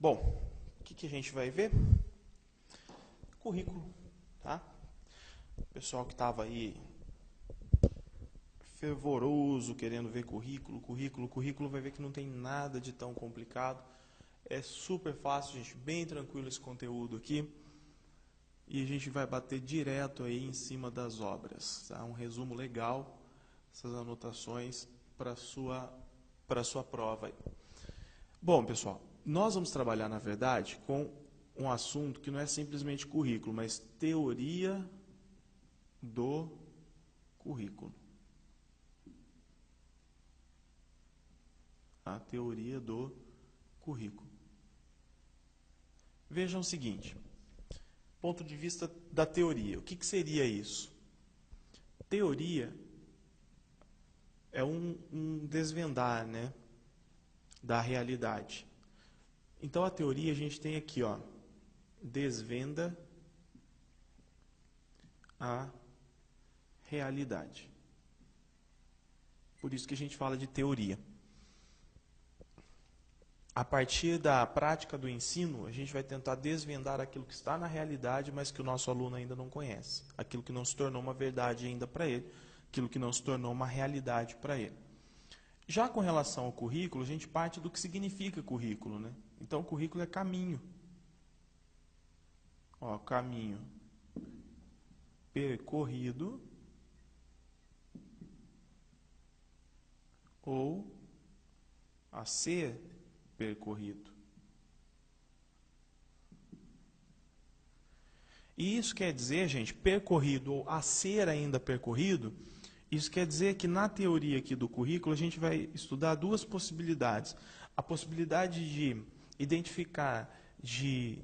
Bom, o que a gente vai ver? Currículo, tá? O pessoal que estava aí fervoroso, querendo ver currículo, vai ver que não tem nada de tão complicado. É super fácil, gente, bem tranquilo esse conteúdo aqui. E a gente vai bater direto aí em cima das obras, tá? Um resumo legal, essas anotações para sua prova aí. Bom, pessoal, nós vamos trabalhar, na verdade, com um assunto que não é simplesmente currículo, mas teoria do currículo. A teoria do currículo. Vejam o seguinte, ponto de vista da teoria. O que seria isso? Teoria é um desvendar, né, da realidade. Então, a teoria a gente tem aqui, ó, desvenda a realidade. Por isso que a gente fala de teoria. A partir da prática do ensino, a gente vai tentar desvendar aquilo que está na realidade, mas que o nosso aluno ainda não conhece. Aquilo que não se tornou uma verdade ainda para ele, aquilo que não se tornou uma realidade para ele. Já com relação ao currículo, a gente parte do que significa currículo, né? Então, currículo é caminho. Ó, caminho percorrido ou a ser percorrido. E isso quer dizer, gente, percorrido ou a ser ainda percorrido, isso quer dizer que na teoria aqui do currículo a gente vai estudar duas possibilidades. A possibilidade de identificar, de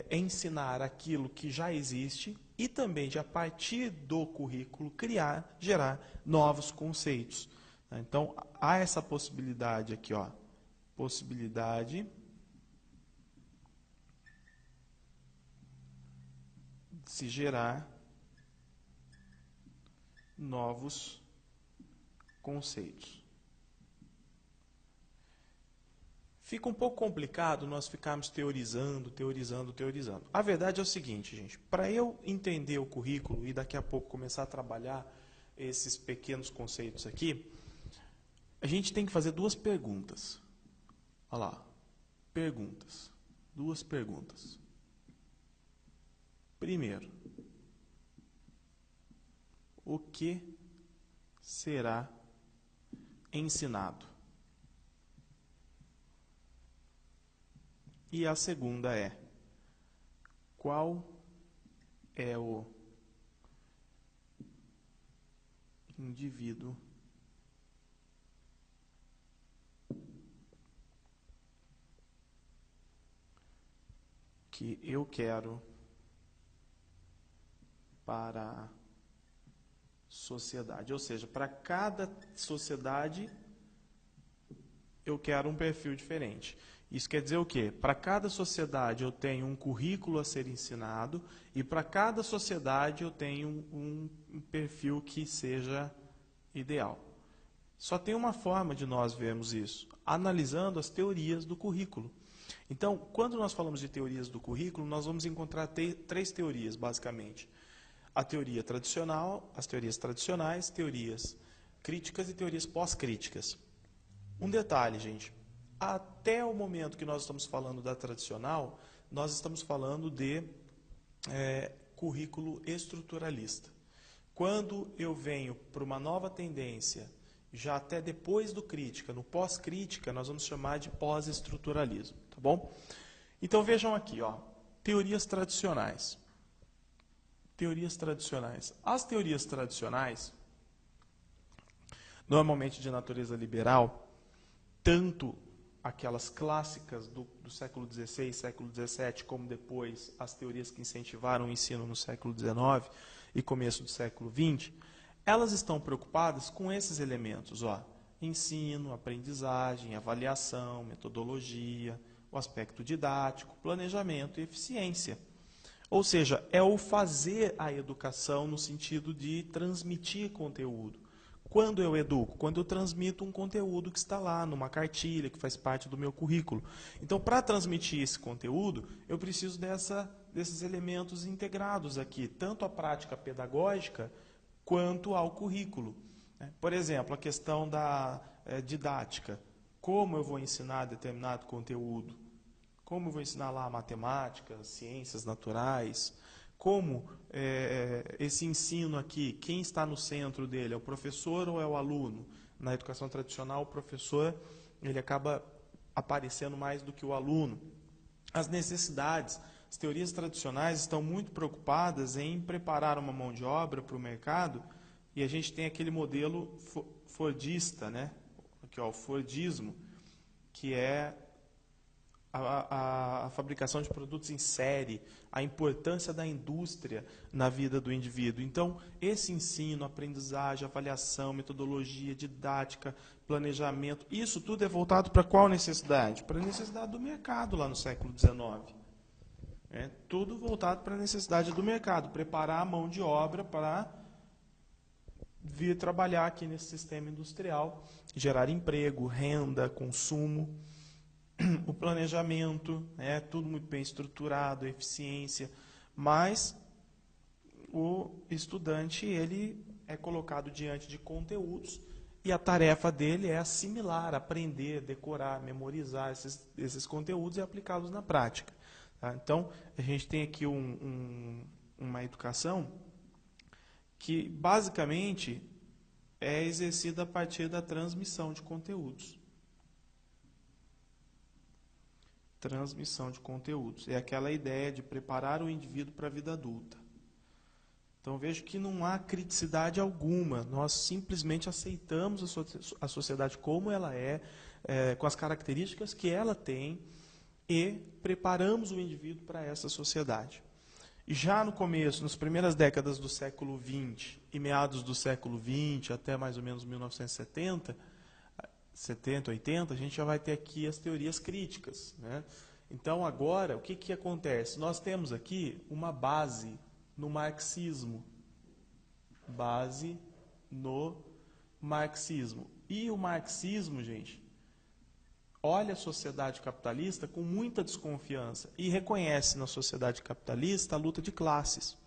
ensinar aquilo que já existe e também de, a partir do currículo, criar, gerar novos conceitos. Então, há essa possibilidade aqui, ó, possibilidade de se gerar novos conceitos. Fica um pouco complicado nós ficarmos teorizando. A verdade é o seguinte, gente, para eu entender o currículo e daqui a pouco começar a trabalhar esses pequenos conceitos aqui, a gente tem que fazer duas perguntas. Olha lá, perguntas. Duas perguntas. Primeiro, o que será ensinado? E a segunda é, qual é o indivíduo que eu quero para a sociedade? Ou seja, para cada sociedade eu quero um perfil diferente. Isso quer dizer o quê? Para cada sociedade eu tenho um currículo a ser ensinado e para cada sociedade eu tenho um perfil que seja ideal. Só tem uma forma de nós vermos isso, analisando as teorias do currículo. Então, quando nós falamos de teorias do currículo, nós vamos encontrar três teorias, basicamente. A teoria tradicional, as teorias tradicionais, teorias críticas e teorias pós-críticas. Um detalhe, gente. Até o momento que nós estamos falando da tradicional, nós estamos falando de currículo estruturalista. Quando eu venho para uma nova tendência, já até depois do crítica, no pós-crítica, nós vamos chamar de pós-estruturalismo, tá bom? Então vejam aqui, ó, teorias tradicionais. Teorias tradicionais. As teorias tradicionais, normalmente de natureza liberal, tanto aquelas clássicas do século XVI, século XVII, como depois as teorias que incentivaram o ensino no século XIX e começo do século XX, elas estão preocupadas com esses elementos, ó, ensino, aprendizagem, avaliação, metodologia, o aspecto didático, planejamento e eficiência. Ou seja, é o fazer a educação no sentido de transmitir conteúdo. Quando eu educo? Quando eu transmito um conteúdo que está lá, numa cartilha, que faz parte do meu currículo. Então, para transmitir esse conteúdo, eu preciso desses elementos integrados aqui, tanto a prática pedagógica, quanto ao currículo. Por exemplo, a questão da didática. Como eu vou ensinar determinado conteúdo? Como eu vou ensinar lá matemática, ciências naturais? Como esse ensino aqui, quem está no centro dele? É o professor ou é o aluno? Na educação tradicional, o professor ele acaba aparecendo mais do que o aluno. As necessidades, as teorias tradicionais estão muito preocupadas em preparar uma mão de obra para o mercado, e a gente tem aquele modelo fordista, né? Aqui, ó, o Fordismo, que é a fabricação de produtos em série, a importância da indústria na vida do indivíduo. Então, esse ensino, aprendizagem, avaliação, metodologia, didática, planejamento, isso tudo é voltado para qual necessidade? Para a necessidade do mercado lá no século XIX. Tudo voltado para a necessidade do mercado, preparar a mão de obra para vir trabalhar aqui nesse sistema industrial, gerar emprego, renda, consumo. O planejamento, tudo muito bem estruturado, eficiência, mas o estudante ele é colocado diante de conteúdos e a tarefa dele é assimilar, aprender, decorar, memorizar esses conteúdos e aplicá-los na prática. Tá? Então, a gente tem aqui uma educação que, basicamente, é exercida a partir da transmissão de conteúdos. Transmissão de conteúdos. É aquela ideia de preparar o indivíduo para a vida adulta. Então, vejo que não há criticidade alguma. Nós simplesmente aceitamos a sociedade como ela é, com as características que ela tem, e preparamos o indivíduo para essa sociedade. E já no começo, nas primeiras décadas do século XX e meados do século XX, até mais ou menos 1970, 70, 80, a gente já vai ter aqui as teorias críticas. Então, agora, o que acontece? Nós temos aqui uma base no marxismo. Base no marxismo. E o marxismo, gente, olha a sociedade capitalista com muita desconfiança e reconhece na sociedade capitalista a luta de classes.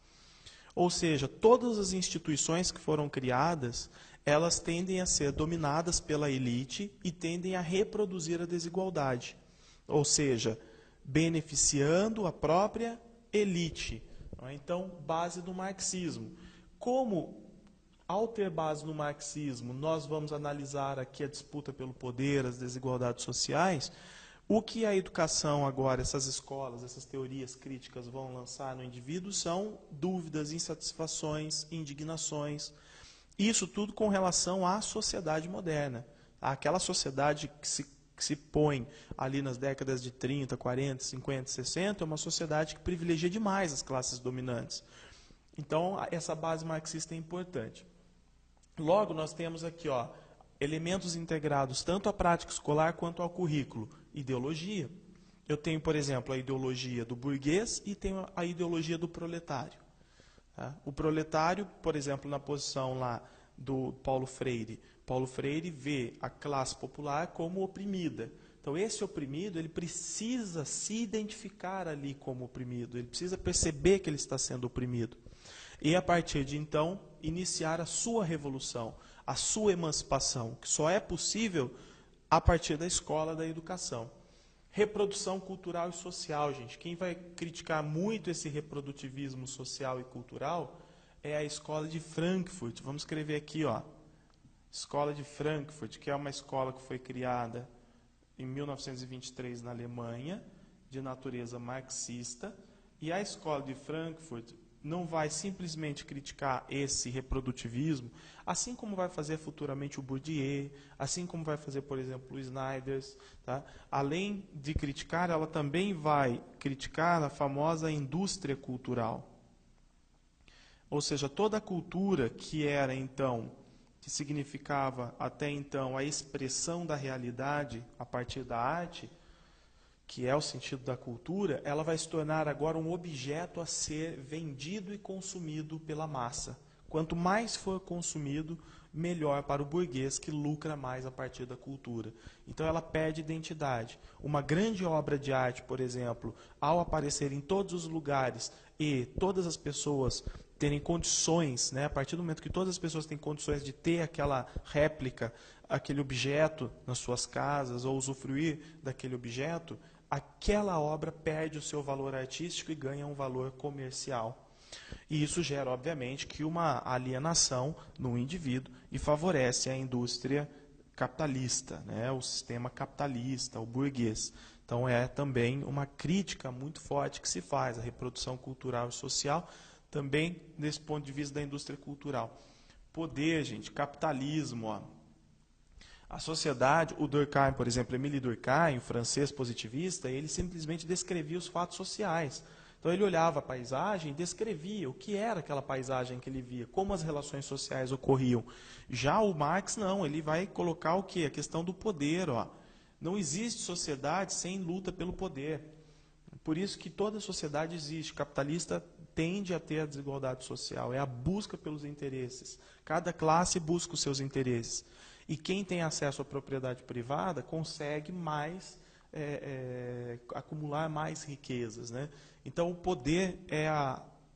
Ou seja, todas as instituições que foram criadas, elas tendem a ser dominadas pela elite e tendem a reproduzir a desigualdade. Ou seja, beneficiando a própria elite. Então, base do marxismo. Como, ao ter base no marxismo, nós vamos analisar aqui a disputa pelo poder, as desigualdades sociais, o que a educação agora, essas escolas, essas teorias críticas vão lançar no indivíduo são dúvidas, insatisfações, indignações. Isso tudo com relação à sociedade moderna. Aquela sociedade que se põe ali nas décadas de 30, 40, 50, 60, é uma sociedade que privilegia demais as classes dominantes. Então, essa base marxista é importante. Logo, nós temos aqui elementos integrados tanto à prática escolar quanto ao currículo. Ideologia. Eu tenho, por exemplo, a ideologia do burguês e tenho a ideologia do proletário. Tá? O proletário, por exemplo, na posição lá do Paulo Freire. Paulo Freire vê a classe popular como oprimida. Então, esse oprimido, ele precisa se identificar ali como oprimido. Ele precisa perceber que ele está sendo oprimido. E, a partir de então, iniciar a sua revolução, a sua emancipação, que só é possível a partir da escola, da educação. Reprodução cultural e social, gente. Quem vai criticar muito esse reprodutivismo social e cultural é a escola de Frankfurt. Vamos escrever aqui, Escola de Frankfurt, que é uma escola que foi criada em 1923 na Alemanha, de natureza marxista. E a escola de Frankfurt não vai simplesmente criticar esse reprodutivismo, assim como vai fazer futuramente o Bourdieu, assim como vai fazer, por exemplo, o Snyders. Tá? Além de criticar, ela também vai criticar a famosa indústria cultural. Ou seja, toda a cultura que era então, que significava até então a expressão da realidade a partir da arte, que é o sentido da cultura, ela vai se tornar agora um objeto a ser vendido e consumido pela massa, Quanto mais for consumido, melhor para o burguês que lucra mais a partir da cultura. Então ela perde identidade. Uma grande obra de arte, por exemplo, ao aparecer em todos os lugares e todas as pessoas terem condições, né, a partir do momento que todas as pessoas têm condições de ter aquela réplica, aquele objeto nas suas casas ou usufruir daquele objeto, aquela obra perde o seu valor artístico e ganha um valor comercial. E isso gera, obviamente, que uma alienação no indivíduo e favorece a indústria capitalista, né, o sistema capitalista, o burguês. Então é também uma crítica muito forte que se faz à reprodução cultural e social, também desse ponto de vista da indústria cultural. Poder, gente, capitalismo, ó. A sociedade, o Durkheim, por exemplo, Émile Durkheim, o francês positivista, ele simplesmente descrevia os fatos sociais. Então ele olhava a paisagem e descrevia o que era aquela paisagem que ele via, como as relações sociais ocorriam. Já o Marx não, ele vai colocar o quê? A questão do poder, ó. Não existe sociedade sem luta pelo poder. Por isso que toda sociedade existe. Capitalista tende a ter a desigualdade social, é a busca pelos interesses. Cada classe busca os seus interesses. E quem tem acesso à propriedade privada consegue mais acumular mais riquezas, né? Então o poder é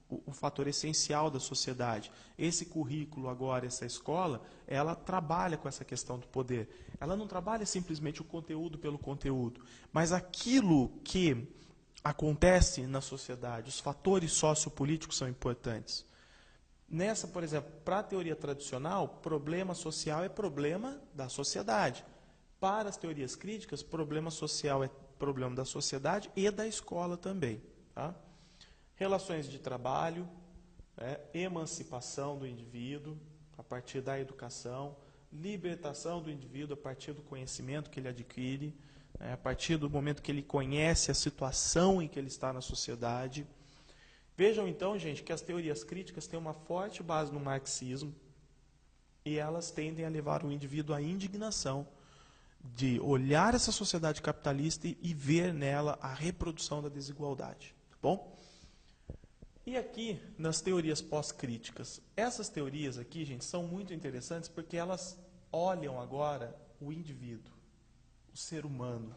o fator essencial da sociedade. Esse currículo agora, essa escola, ela trabalha com essa questão do poder. Ela não trabalha simplesmente o conteúdo pelo conteúdo, mas aquilo que acontece na sociedade, os fatores sociopolíticos são importantes. Nessa, por exemplo, para a teoria tradicional, problema social é problema da sociedade. Para as teorias críticas, problema social é problema da sociedade e da escola também. Tá? Relações de trabalho, emancipação do indivíduo a partir da educação, libertação do indivíduo a partir do conhecimento que ele adquire, a partir do momento que ele conhece a situação em que ele está na sociedade. Vejam então, gente, que as teorias críticas têm uma forte base no marxismo e elas tendem a levar o indivíduo à indignação de olhar essa sociedade capitalista e ver nela a reprodução da desigualdade. Tá bom? E aqui, nas teorias pós-críticas, essas teorias aqui, gente, são muito interessantes porque elas olham agora o indivíduo, o ser humano.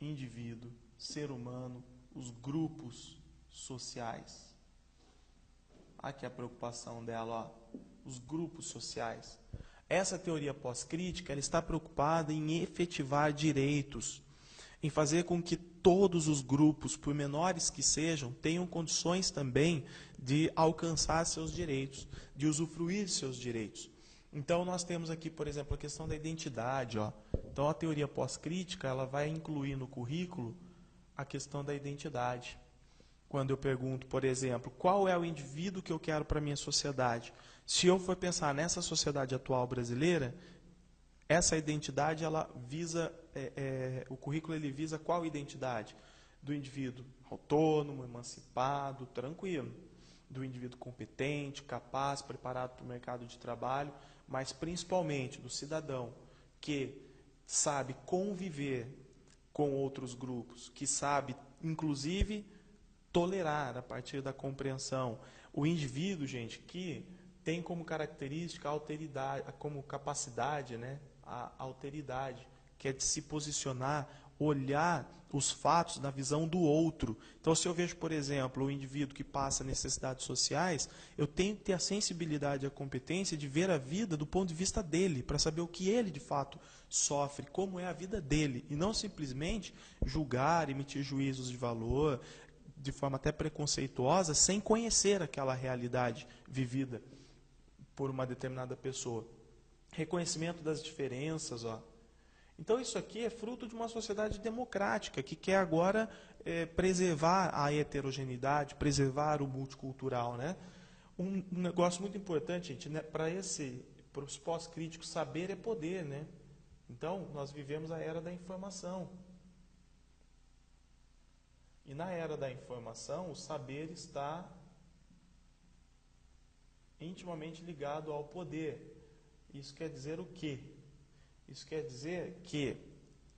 Indivíduo, ser humano, os grupos sociais. Aqui a preocupação dela, ó, os grupos sociais. Essa teoria pós-crítica ela está preocupada em efetivar direitos, em fazer com que todos os grupos, por menores que sejam, tenham condições também de alcançar seus direitos, de usufruir de seus direitos. Então nós temos aqui, por exemplo, a questão da identidade. Ó. Então a teoria pós-crítica ela vai incluir no currículo a questão da identidade. Quando eu pergunto, por exemplo, qual é o indivíduo que eu quero para a minha sociedade? Se eu for pensar nessa sociedade atual brasileira, essa identidade, ela visa, o currículo ele visa qual identidade? Do indivíduo autônomo, emancipado, tranquilo. Do indivíduo competente, capaz, preparado para o mercado de trabalho, mas principalmente do cidadão que sabe conviver com outros grupos, que sabe, inclusive, tolerar a partir da compreensão. O indivíduo, gente, que tem como característica a alteridade, como capacidade, né, a alteridade, que é de se posicionar, olhar os fatos na visão do outro. Então, se eu vejo, por exemplo, o indivíduo que passa necessidades sociais, eu tenho que ter a sensibilidade e a competência de ver a vida do ponto de vista dele, para saber o que ele, de fato, sofre, como é a vida dele, e não simplesmente julgar, emitir juízos de valor, de forma até preconceituosa, sem conhecer aquela realidade vivida por uma determinada pessoa. Reconhecimento das diferenças, ó. Então isso aqui é fruto de uma sociedade democrática que quer agora preservar a heterogeneidade, preservar o multicultural, né? Um negócio muito importante, gente, né? Para os pós-críticos, saber é poder, né? Então nós vivemos a era da informação. E na era da informação, o saber está intimamente ligado ao poder. Isso quer dizer o quê? Isso quer dizer que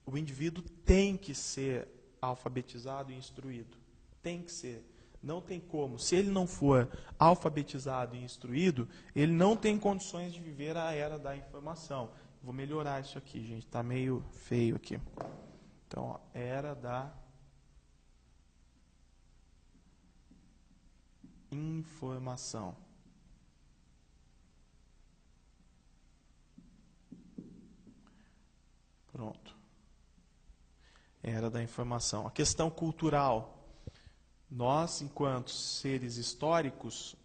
o indivíduo tem que ser alfabetizado e instruído. Tem que ser. Não tem como. Se ele não for alfabetizado e instruído, ele não tem condições de viver a era da informação. Vou melhorar isso aqui, gente. Está meio feio aqui. Então, ó, era da informação. Pronto. Era da informação. A questão cultural. Nós, enquanto seres históricos,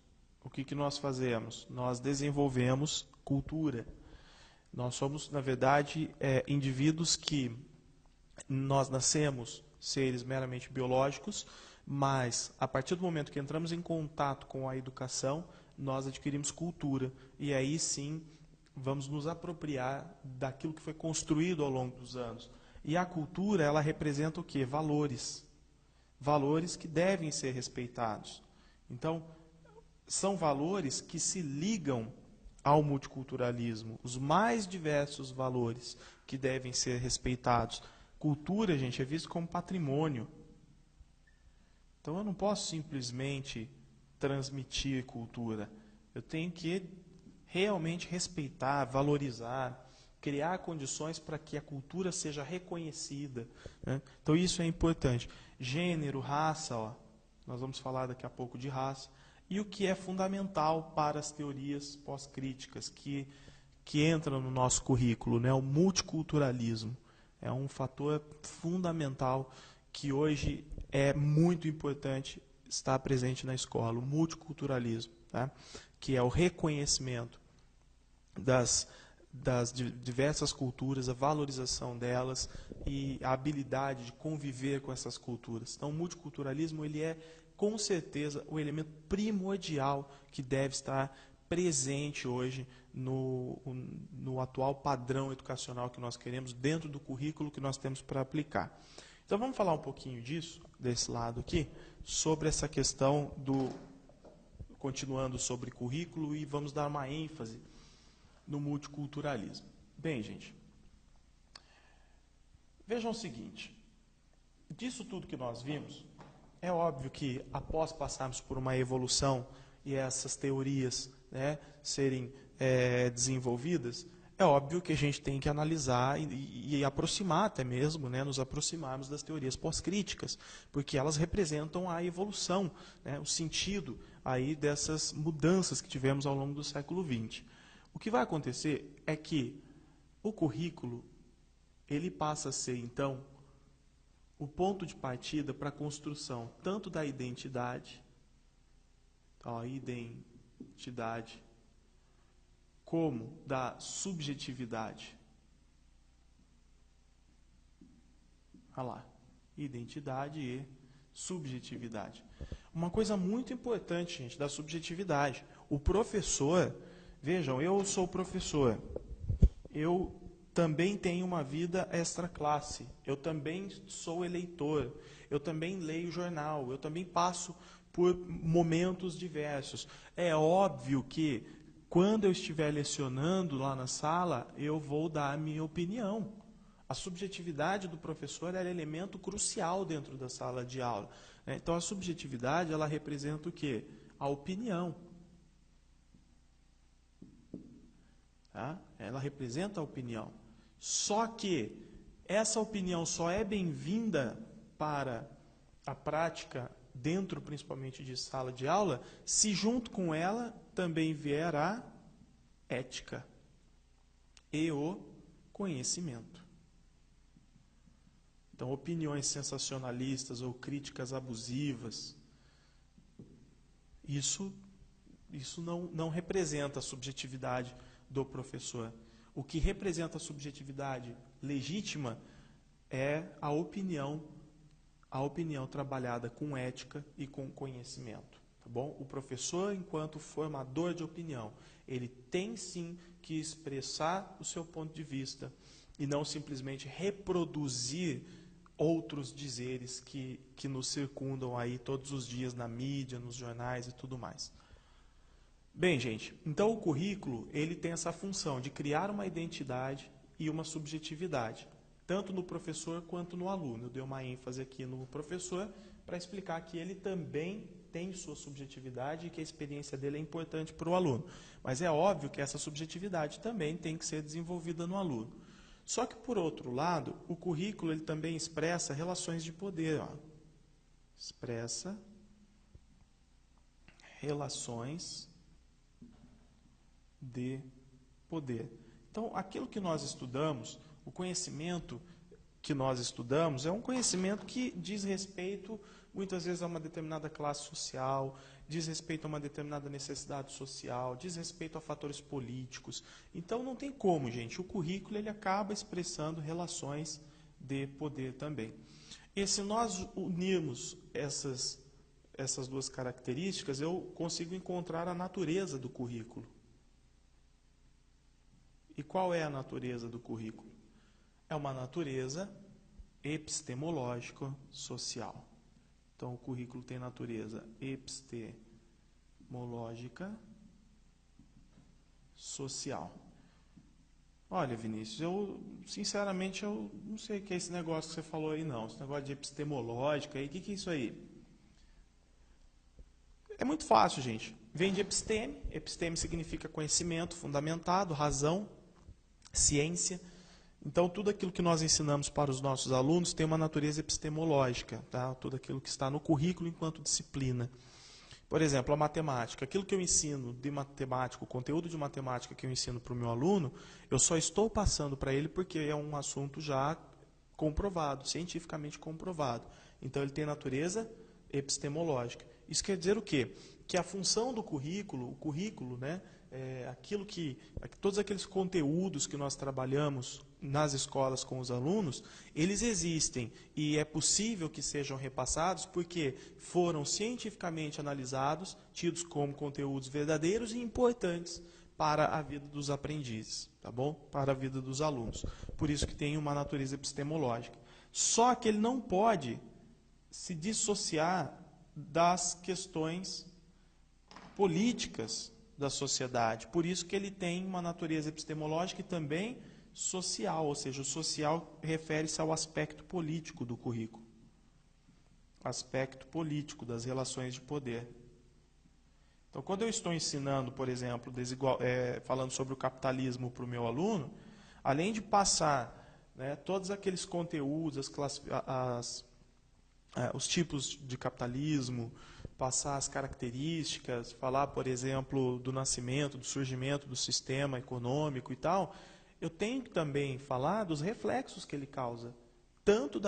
o que nós fazemos? Nós desenvolvemos cultura. Nós somos, na verdade, indivíduos que nós nascemos seres meramente biológicos, mas a partir do momento que entramos em contato com a educação, nós adquirimos cultura. E aí sim, vamos nos apropriar daquilo que foi construído ao longo dos anos. E a cultura, ela representa o quê? Valores. Valores que devem ser respeitados. Então, são valores que se ligam ao multiculturalismo, os mais diversos valores que devem ser respeitados. Cultura, gente, é visto como patrimônio. Então, eu não posso simplesmente transmitir cultura. Eu tenho que realmente respeitar, valorizar, criar condições para que a cultura seja reconhecida, né? Então, isso é importante. Gênero, raça, ó, nós vamos falar daqui a pouco de raça, e o que é fundamental para as teorias pós-críticas que entram no nosso currículo, né? O multiculturalismo é um fator fundamental que hoje é muito importante estar presente na escola, o multiculturalismo, tá? Que é o reconhecimento das diversas culturas, a valorização delas e a habilidade de conviver com essas culturas. Então, o multiculturalismo ele é, com certeza, o elemento primordial que deve estar presente hoje no atual padrão educacional que nós queremos, dentro do currículo que nós temos para aplicar. Então, vamos falar um pouquinho disso, desse lado aqui, sobre essa questão continuando sobre currículo, e vamos dar uma ênfase no multiculturalismo. Bem, gente, vejam o seguinte, disso tudo que nós vimos, é óbvio que após passarmos por uma evolução e essas teorias, né, serem desenvolvidas, é óbvio que a gente tem que analisar e aproximar até mesmo, né, nos aproximarmos das teorias pós-críticas, porque elas representam a evolução, né, o sentido aí dessas mudanças que tivemos ao longo do século XX. O que vai acontecer é que o currículo ele passa a ser, então, o ponto de partida para a construção tanto da identidade, como da subjetividade. Olha lá, identidade e subjetividade. Uma coisa muito importante, gente, da subjetividade. O professor, vejam, eu sou professor, eu também tenho uma vida extra-classe, eu também sou eleitor, eu também leio jornal, eu também passo por momentos diversos. É óbvio que, quando eu estiver lecionando lá na sala, eu vou dar a minha opinião. A subjetividade do professor é elemento crucial dentro da sala de aula, né? Então, a subjetividade, ela representa o quê? A opinião. Tá? Ela representa a opinião. Só que essa opinião só é bem-vinda para a prática, dentro principalmente de sala de aula, se junto com ela também vier a ética e o conhecimento. Então, opiniões sensacionalistas ou críticas abusivas, isso não representa a subjetividade do professor. O que representa a subjetividade legítima é a opinião trabalhada com ética e com conhecimento. Tá bom? O professor, enquanto formador de opinião, ele tem sim que expressar o seu ponto de vista e não simplesmente reproduzir outros dizeres que nos circundam aí todos os dias na mídia, nos jornais e tudo mais. Bem, gente, então o currículo ele tem essa função de criar uma identidade e uma subjetividade. tanto no professor quanto no aluno. Eu dei uma ênfase aqui no professor para explicar que ele também tem sua subjetividade e que a experiência dele é importante para o aluno. Mas é óbvio que essa subjetividade também tem que ser desenvolvida no aluno. Só que, por outro lado, o currículo ele também expressa relações de poder. Ó. Expressa relações de poder. Então, aquilo que nós estudamos, o conhecimento que nós estudamos, é um conhecimento que diz respeito, muitas vezes, a uma determinada classe social, diz respeito a uma determinada necessidade social, diz respeito a fatores políticos. Então, não tem como, gente. O currículo ele acaba expressando relações de poder também. E se nós unirmos essas duas características, eu consigo encontrar a natureza do currículo. E qual é a natureza do currículo? É uma natureza epistemológico-social. Então, o currículo tem natureza epistemológica social. Olha, Vinícius, sinceramente, eu não sei o que é esse negócio que você falou aí, não. Esse negócio de epistemológica aí, o que é isso aí? É muito fácil, gente. Vem de episteme. Episteme significa conhecimento fundamentado, razão, ciência. Então, tudo aquilo que nós ensinamos para os nossos alunos tem uma natureza epistemológica, tá? Tudo aquilo que está no currículo enquanto disciplina. Por exemplo, a matemática. Aquilo que eu ensino de matemática, o conteúdo de matemática que eu ensino para o meu aluno, eu só estou passando para ele porque é um assunto já comprovado, cientificamente comprovado. Então, ele tem natureza epistemológica. Isso quer dizer o quê? Que a função do currículo, o currículo, né, todos aqueles conteúdos que nós trabalhamos nas escolas com os alunos, eles existem e é possível que sejam repassados porque foram cientificamente analisados, tidos como conteúdos verdadeiros e importantes para a vida dos aprendizes, tá bom? Para a vida dos alunos. Por isso que tem uma natureza epistemológica. Só que ele não pode se dissociar das questões políticas da sociedade. Por isso que ele tem uma natureza epistemológica e também social, ou seja, o social refere-se ao aspecto político do currículo. Aspecto político das relações de poder. Então, quando eu estou ensinando, por exemplo, falando sobre o capitalismo para o meu aluno, além de passar, né, todos aqueles conteúdos, os tipos de capitalismo, passar as características, falar, por exemplo, do nascimento, do surgimento do sistema econômico e tal, eu tenho que também falar dos reflexos que ele causa, tanto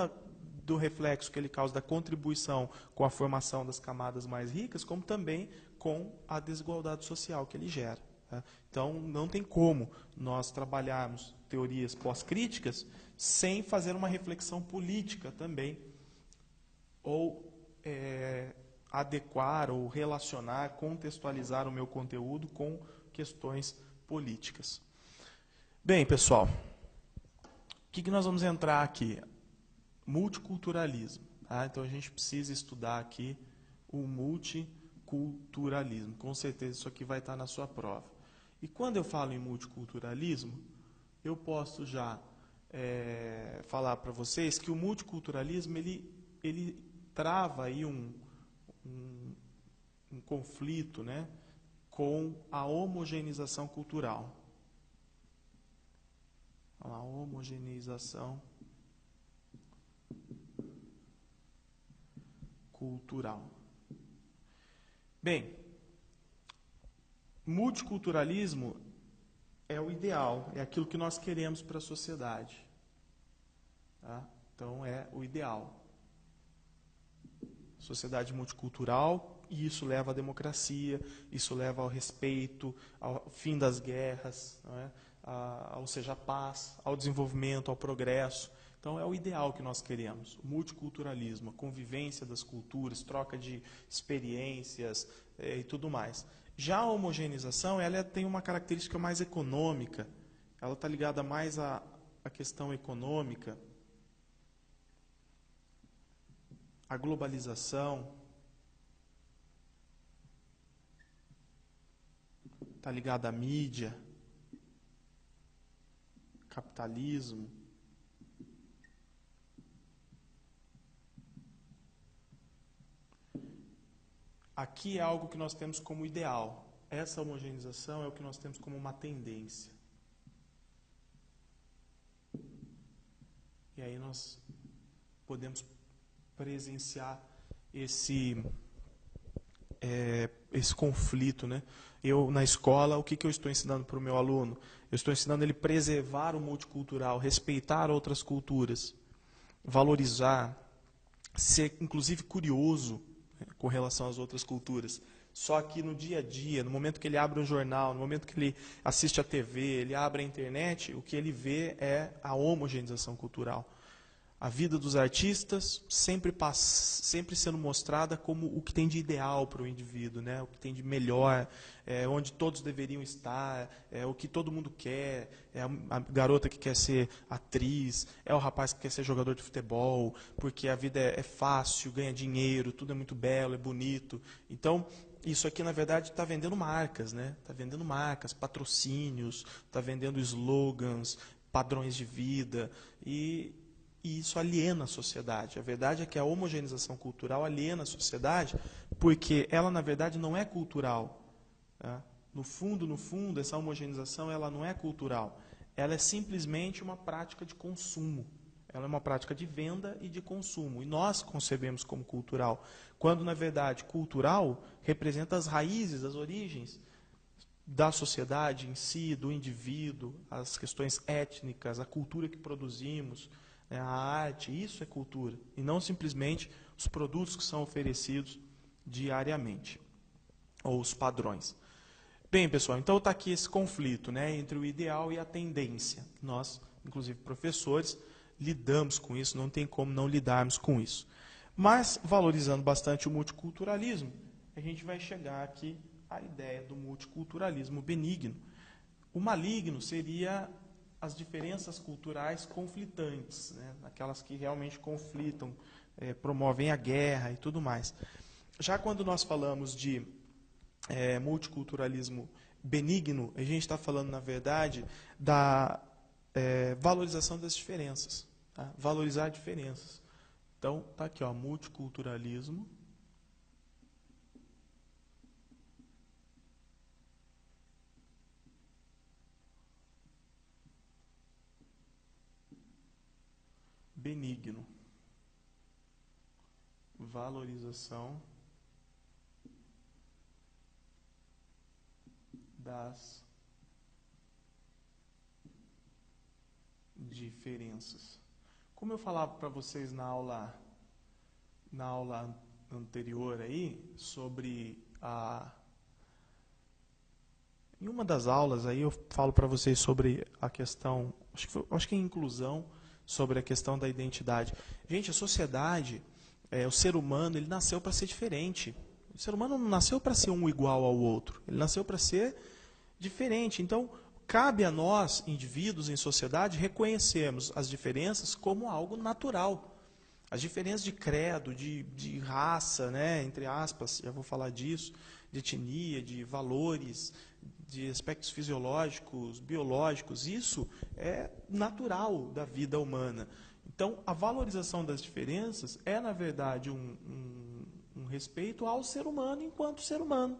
do reflexo que ele causa da contribuição com a formação das camadas mais ricas, como também com a desigualdade social que ele gera. Tá? Então, não tem como nós trabalharmos teorias pós-críticas sem fazer uma reflexão política também, ou adequar ou relacionar, contextualizar o meu conteúdo com questões políticas. Bem, pessoal, o que nós vamos entrar aqui? Multiculturalismo. Tá? Então, a gente precisa estudar aqui o multiculturalismo. Com certeza isso aqui vai estar na sua prova. E quando eu falo em multiculturalismo, eu posso já falar para vocês que o multiculturalismo ele trava aí um conflito, né, com a homogeneização cultural. A homogeneização cultural. Bem, multiculturalismo é o ideal, é aquilo que nós queremos para a sociedade. Tá? Então, é o ideal. Sociedade multicultural, e isso leva à democracia, isso leva ao respeito, ao fim das guerras, não é? Ou seja, à paz, ao desenvolvimento, ao progresso. Então, é o ideal que nós queremos, o multiculturalismo, a convivência das culturas, troca de experiências e tudo mais. Já a homogeneização, ela tem uma característica mais econômica, ela está ligada mais à questão econômica, a globalização, está ligada à mídia, capitalismo, aqui é algo que nós temos como ideal. Essa homogeneização é o que nós temos como uma tendência. E aí nós podemos presenciar esse conflito, né? Eu, na escola, o que eu estou ensinando para o meu aluno? Eu estou ensinando ele preservar o multicultural, respeitar outras culturas, valorizar, ser, inclusive, curioso, né, com relação às outras culturas. Só que no dia a dia, no momento que ele abre um jornal, no momento que ele assiste a TV, ele abre a internet, o que ele vê é a homogeneização cultural. A vida dos artistas sempre sendo mostrada como o que tem de ideal para o indivíduo, né? O que tem de melhor, onde todos deveriam estar, o que todo mundo quer, é a garota que quer ser atriz, é o rapaz que quer ser jogador de futebol, porque a vida é fácil, ganha dinheiro, tudo é muito belo, é bonito. Então, isso aqui, na verdade, está vendendo marcas, né? Está vendendo marcas, patrocínios, está vendendo slogans, padrões de vida, e isso aliena a sociedade. A verdade é que a homogeneização cultural aliena a sociedade porque ela, na verdade, não é cultural. Tá? No fundo, essa homogeneização ela não é cultural. Ela é simplesmente uma prática de consumo. Ela é uma prática de venda e de consumo. E nós concebemos como cultural. Quando, na verdade, cultural representa as raízes, as origens da sociedade em si, do indivíduo, as questões étnicas, a cultura que produzimos, a arte, isso é cultura, e não simplesmente os produtos que são oferecidos diariamente, ou os padrões. Bem, pessoal, então está aqui esse conflito, né, entre o ideal e a tendência. Nós, inclusive professores, lidamos com isso, não tem como não lidarmos com isso. Mas, valorizando bastante o multiculturalismo, a gente vai chegar aqui à ideia do multiculturalismo benigno. O maligno seria as diferenças culturais conflitantes, né? Aquelas que realmente conflitam, promovem a guerra e tudo mais. Já quando nós falamos de multiculturalismo benigno, a gente está falando, na verdade, da valorização das diferenças. Tá? Valorizar diferenças. Então, está aqui, ó, multiculturalismo benigno. Valorização das diferenças. Como eu falava para vocês na aula anterior aí, sobre em uma das aulas aí eu falo para vocês sobre a questão, acho que é inclusão, sobre a questão da identidade. Gente, a sociedade, o ser humano, ele nasceu para ser diferente. O ser humano não nasceu para ser um igual ao outro. Ele nasceu para ser diferente. Então, cabe a nós, indivíduos em sociedade, reconhecermos as diferenças como algo natural. As diferenças de credo, de raça, né, entre aspas, já vou falar disso, de etnia, de valores, de aspectos fisiológicos, biológicos, isso é natural da vida humana. Então, a valorização das diferenças é, na verdade, um respeito ao ser humano enquanto ser humano.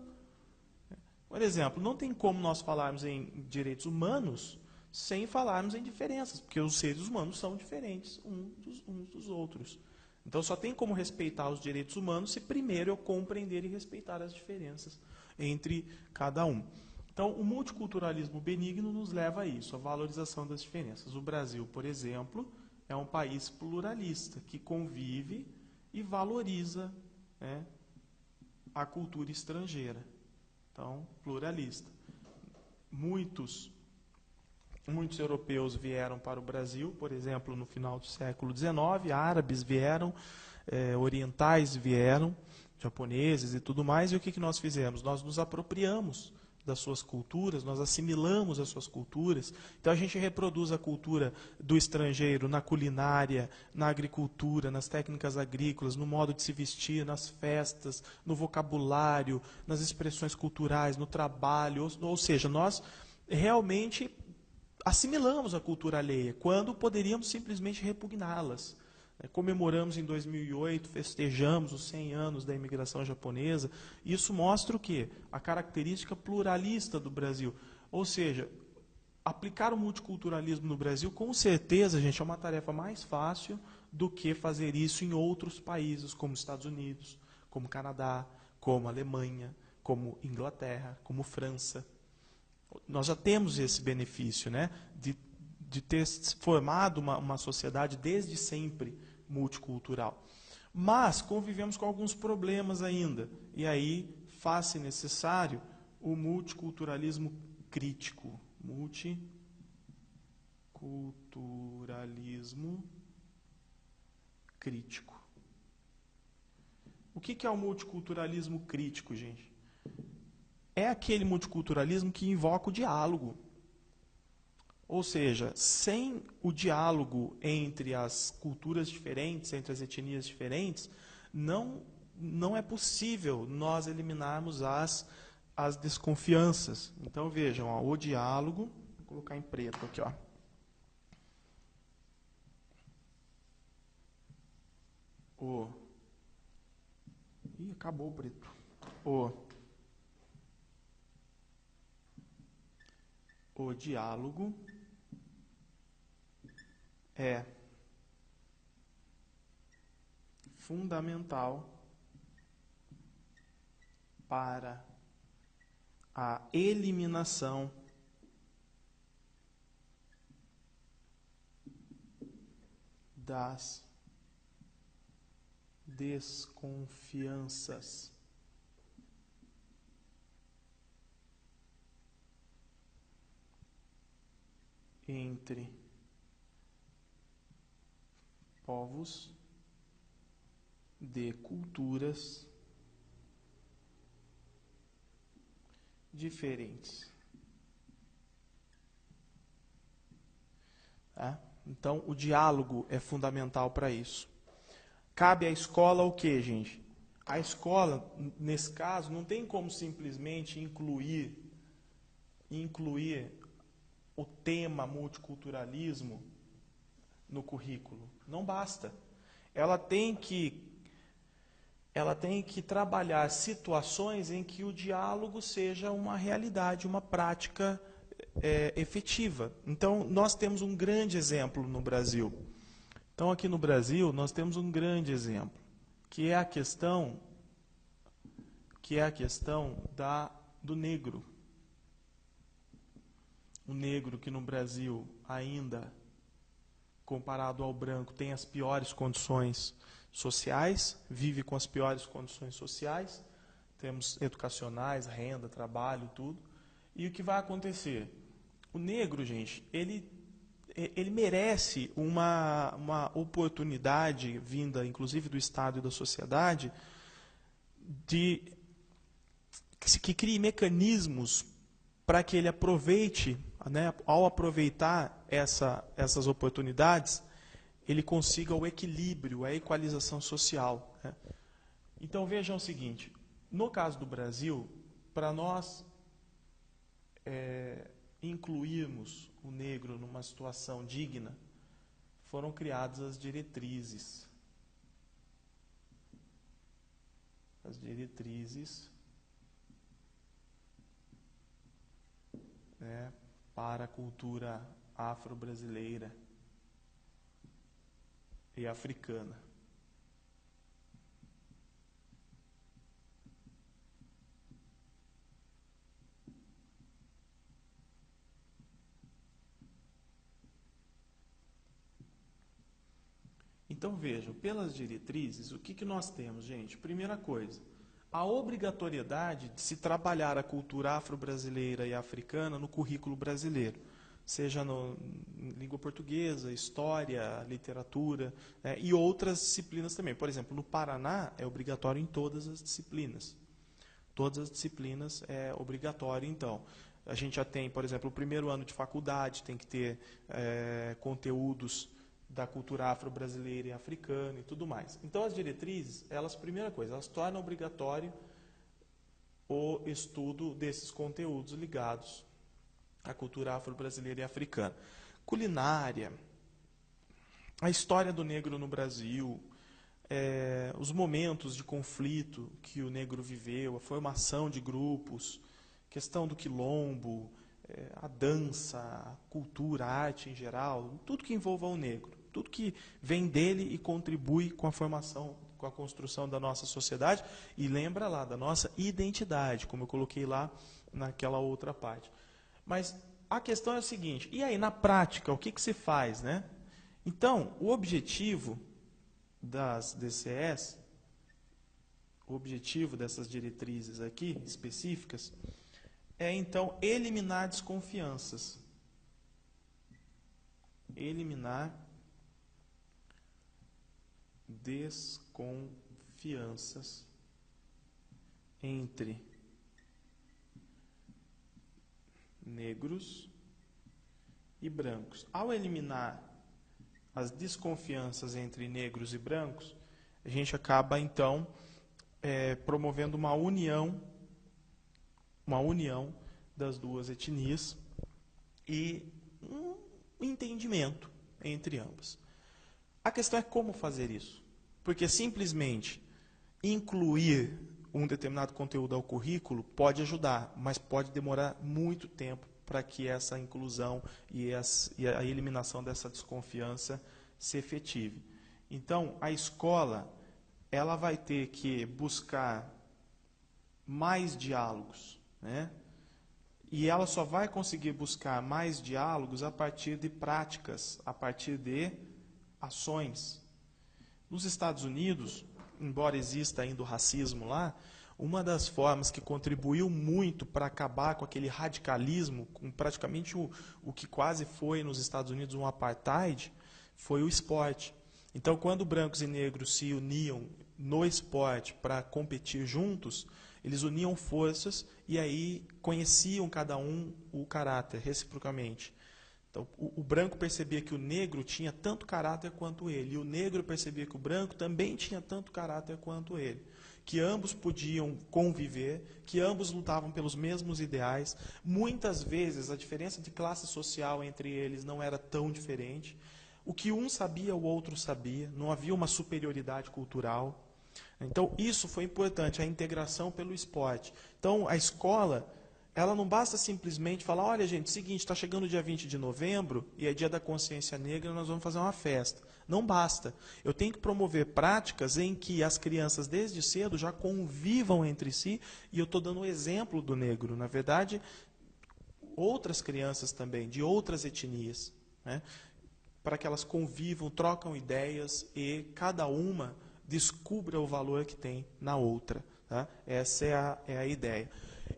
Por exemplo, não tem como nós falarmos em direitos humanos sem falarmos em diferenças, porque os seres humanos são diferentes uns dos outros. Então, só tem como respeitar os direitos humanos se primeiro eu compreender e respeitar as diferenças entre cada um. Então, o multiculturalismo benigno nos leva a isso, a valorização das diferenças. O Brasil, por exemplo, é um país pluralista, que convive e valoriza, né, a cultura estrangeira. Então, pluralista. Muitos europeus vieram para o Brasil, por exemplo, no final do século XIX, árabes vieram, orientais vieram, japoneses e tudo mais, e o que nós fizemos? Nós nos apropriamos das suas culturas, nós assimilamos as suas culturas. Então a gente reproduz a cultura do estrangeiro na culinária, na agricultura, nas técnicas agrícolas, no modo de se vestir, nas festas, no vocabulário, nas expressões culturais, no trabalho, ou seja, nós realmente assimilamos a cultura alheia, quando poderíamos simplesmente repugná-las. Comemoramos em 2008, festejamos os 100 anos da imigração japonesa. Isso mostra o quê? A característica pluralista do Brasil. Ou seja, aplicar o multiculturalismo no Brasil, com certeza, gente, é uma tarefa mais fácil do que fazer isso em outros países, como Estados Unidos, como Canadá, como Alemanha, como Inglaterra, como França. Nós já temos esse benefício, né, de ter formado uma sociedade desde sempre multicultural. Mas convivemos com alguns problemas ainda, e aí faz-se necessário o multiculturalismo crítico. Multiculturalismo crítico. O que é o multiculturalismo crítico, gente? É aquele multiculturalismo que invoca o diálogo. Ou seja, sem o diálogo entre as culturas diferentes, entre as etnias diferentes, não é possível nós eliminarmos as desconfianças. Então vejam, ó, o diálogo, vou colocar em preto aqui, ó. Ih, acabou o preto. O diálogo é fundamental para a eliminação das desconfianças. Entre povos de culturas diferentes. Tá? Então, o diálogo é fundamental para isso. Cabe à escola o quê, gente? A escola, nesse caso, não tem como simplesmente incluir o tema multiculturalismo no currículo. Não basta. Ela tem que trabalhar situações em que o diálogo seja uma realidade, uma prática efetiva. Então, nós temos um grande exemplo no Brasil. Então, aqui no Brasil, nós temos um grande exemplo, que é a questão do negro. O negro que no Brasil ainda, comparado ao branco, tem as piores condições sociais, vive com as piores condições sociais, temos educacionais, renda, trabalho, tudo. E o que vai acontecer? O negro, gente, ele merece uma oportunidade vinda, inclusive, do Estado e da sociedade, que crie mecanismos para que ele aproveite, né, ao aproveitar essas oportunidades, ele consiga o equilíbrio, a equalização social. Né? Então vejam o seguinte, no caso do Brasil, para nós incluirmos o negro numa situação digna, foram criadas as diretrizes. As diretrizes, né, para a cultura afro-brasileira e africana. Então vejam, pelas diretrizes, o que nós temos, gente? Primeira coisa, a obrigatoriedade de se trabalhar a cultura afro-brasileira e africana no currículo brasileiro, seja em língua portuguesa, história, literatura, e outras disciplinas também. Por exemplo, no Paraná é obrigatório em todas as disciplinas. Todas as disciplinas é obrigatório, então. A gente já tem, por exemplo, o primeiro ano de faculdade, tem que ter conteúdos da cultura afro-brasileira e africana e tudo mais. Então, as diretrizes, primeira coisa, elas tornam obrigatório o estudo desses conteúdos ligados à cultura afro-brasileira e africana. Culinária, a história do negro no Brasil, os momentos de conflito que o negro viveu, a formação de grupos, questão do quilombo, a dança, a cultura, a arte em geral, tudo que envolva o negro, tudo que vem dele e contribui com a formação, com a construção da nossa sociedade e lembra lá da nossa identidade, como eu coloquei lá naquela outra parte. Mas a questão é a seguinte, e aí na prática, o que se faz, né? Então, o objetivo das DCEs, o objetivo dessas diretrizes aqui, específicas, é então eliminar desconfianças. Eliminar desconfianças entre negros e brancos. Ao eliminar as desconfianças entre negros e brancos, a gente acaba, então, promovendo uma união das duas etnias e um entendimento entre ambas. A questão é como fazer isso. Porque simplesmente incluir um determinado conteúdo ao currículo pode ajudar, mas pode demorar muito tempo para que essa inclusão e a eliminação dessa desconfiança se efetive. Então, a escola ela vai ter que buscar mais diálogos, né? E ela só vai conseguir buscar mais diálogos a partir de práticas, a partir de ações. Nos Estados Unidos, embora exista ainda o racismo lá, uma das formas que contribuiu muito para acabar com aquele radicalismo, com praticamente o que quase foi nos Estados Unidos um apartheid, foi o esporte. Então, quando brancos e negros se uniam no esporte para competir juntos, eles uniam forças e aí conheciam cada um o caráter, reciprocamente. Então, o branco percebia que o negro tinha tanto caráter quanto ele, e o negro percebia que o branco também tinha tanto caráter quanto ele, que ambos podiam conviver, que ambos lutavam pelos mesmos ideais. Muitas vezes a diferença de classe social entre eles não era tão diferente. O que um sabia, o outro sabia, não havia uma superioridade cultural. Então, isso foi importante, a integração pelo esporte. Então, a escola, ela não basta simplesmente falar, olha, gente, seguinte, está chegando o dia 20 de novembro, e é dia da consciência negra, nós vamos fazer uma festa. Não basta. Eu tenho que promover práticas em que as crianças, desde cedo, já convivam entre si, e eu estou dando o exemplo do negro. Na verdade, outras crianças também, de outras etnias, né, para que elas convivam, trocam ideias e cada uma descubra o valor que tem na outra. Tá? Essa é a ideia.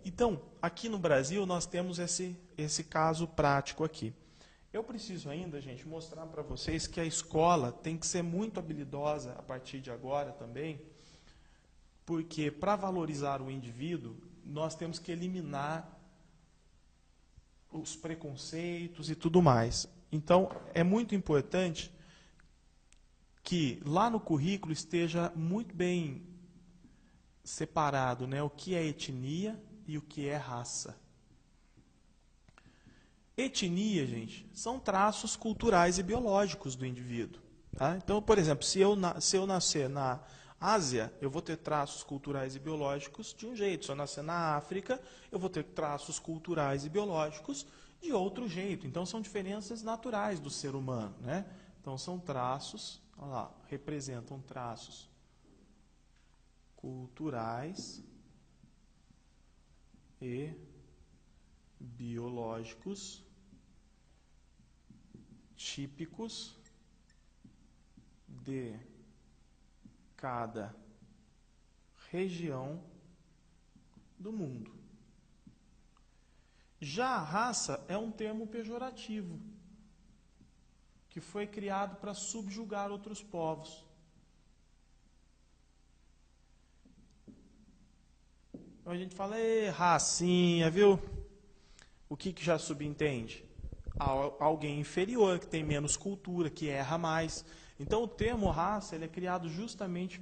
Então, aqui no Brasil, nós temos esse caso prático aqui. Eu preciso ainda, gente, mostrar para vocês que a escola tem que ser muito habilidosa a partir de agora também, porque para valorizar o indivíduo, nós temos que eliminar os preconceitos e tudo mais. Então, é muito importante que lá no currículo esteja muito bem separado, né, o que é etnia e o que é raça. Etnia, gente, são traços culturais e biológicos do indivíduo. Tá? Então, por exemplo, se eu nascer na Ásia, eu vou ter traços culturais e biológicos de um jeito. Se eu nascer na África, eu vou ter traços culturais e biológicos de outro jeito. Então, são diferenças naturais do ser humano. Né? Então, são traços, olha lá, representam traços culturais e biológicos típicos de cada região do mundo. Já a raça é um termo pejorativo, que foi criado para subjugar outros povos. Então a gente fala, racinha, viu? O que já subentende? Alguém inferior, que tem menos cultura, que erra mais. Então o termo raça ele é criado justamente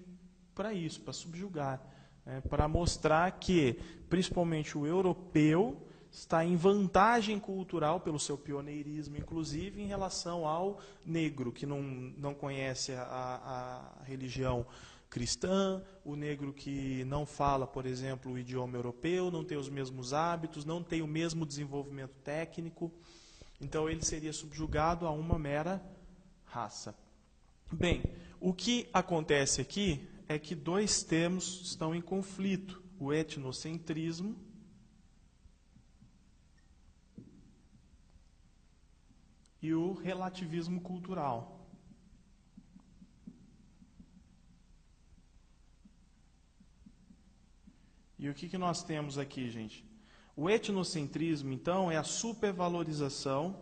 para isso, para subjugar, né? Para mostrar que, principalmente o europeu, está em vantagem cultural, pelo seu pioneirismo, inclusive, em relação ao negro, que não conhece a religião cristã, o negro que não fala, por exemplo, o idioma europeu, não tem os mesmos hábitos, não tem o mesmo desenvolvimento técnico. Então, ele seria subjugado a uma mera raça. Bem, o que acontece aqui é que dois termos estão em conflito: o etnocentrismo e o relativismo cultural. E o que nós temos aqui, gente? O etnocentrismo, então, é a supervalorização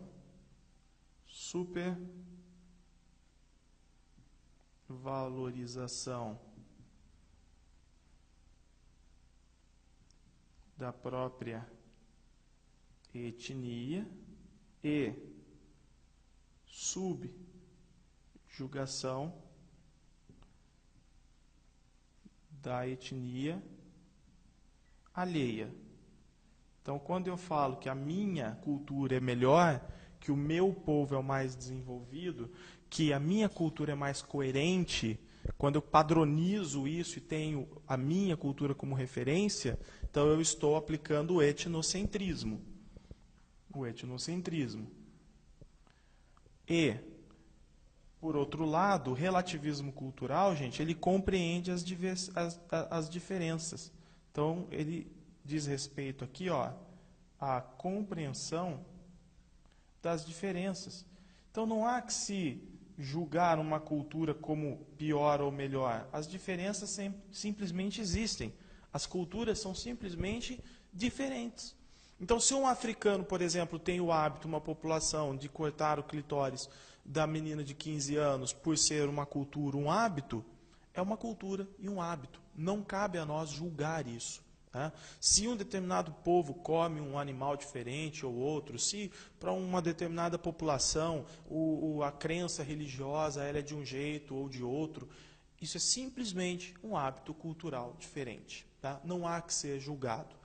da própria etnia e subjugação da etnia alheia. Então, quando eu falo que a minha cultura é melhor, que o meu povo é o mais desenvolvido, que a minha cultura é mais coerente, quando eu padronizo isso e tenho a minha cultura como referência, então eu estou aplicando o etnocentrismo. O etnocentrismo. E, por outro lado, o relativismo cultural, gente, ele compreende as diferenças. Então, ele diz respeito aqui, ó, à compreensão das diferenças. Então, não há que se julgar uma cultura como pior ou melhor. As diferenças simplesmente existem. As culturas são simplesmente diferentes. Então, se um africano, por exemplo, tem o hábito, uma população, de cortar o clitóris da menina de 15 anos por ser uma cultura, um hábito, é uma cultura e um hábito. Não cabe a nós julgar isso. Tá? Se um determinado povo come um animal diferente ou outro, se para uma determinada população a crença religiosa ela é de um jeito ou de outro, isso é simplesmente um hábito cultural diferente. Tá? Não há que ser julgado.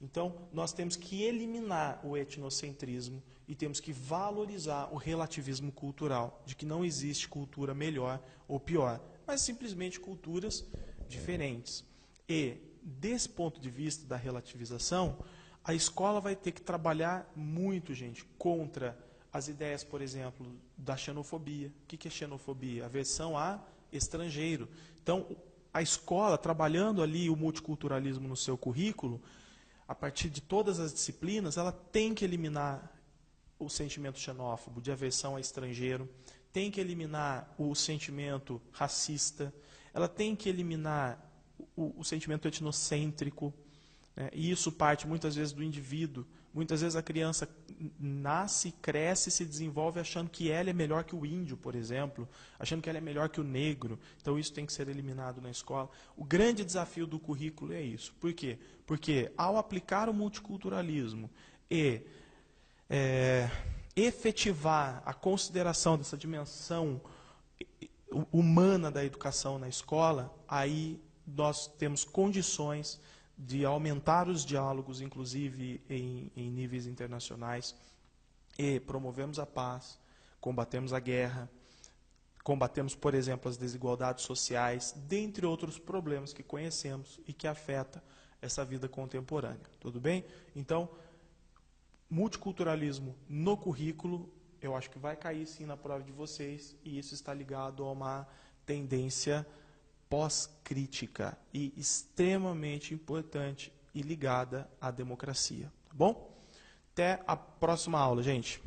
Então, nós temos que eliminar o etnocentrismo e temos que valorizar o relativismo cultural, de que não existe cultura melhor ou pior, mas simplesmente culturas diferentes. E, desse ponto de vista da relativização, a escola vai ter que trabalhar muito, gente, contra as ideias, por exemplo, da xenofobia. O que é xenofobia? Aversão a estrangeiro. Então, a escola, trabalhando ali o multiculturalismo no seu currículo, a partir de todas as disciplinas, ela tem que eliminar o sentimento xenófobo, de aversão a estrangeiro, tem que eliminar o sentimento racista, ela tem que eliminar o sentimento etnocêntrico, né? E isso parte muitas vezes do indivíduo. Muitas vezes a criança nasce, cresce, se desenvolve achando que ela é melhor que o índio, por exemplo, achando que ela é melhor que o negro. Então isso tem que ser eliminado na escola. O grande desafio do currículo é isso. Por quê? Porque ao aplicar o multiculturalismo e efetivar a consideração dessa dimensão humana da educação na escola, aí nós temos condições de aumentar os diálogos, inclusive em níveis internacionais, e promovemos a paz, combatemos a guerra, combatemos, por exemplo, as desigualdades sociais, dentre outros problemas que conhecemos e que afetam essa vida contemporânea. Tudo bem? Então, multiculturalismo no currículo, eu acho que vai cair sim na prova de vocês, e isso está ligado a uma tendência pós-crítica e extremamente importante e ligada à democracia. Tá bom? Até a próxima aula, gente.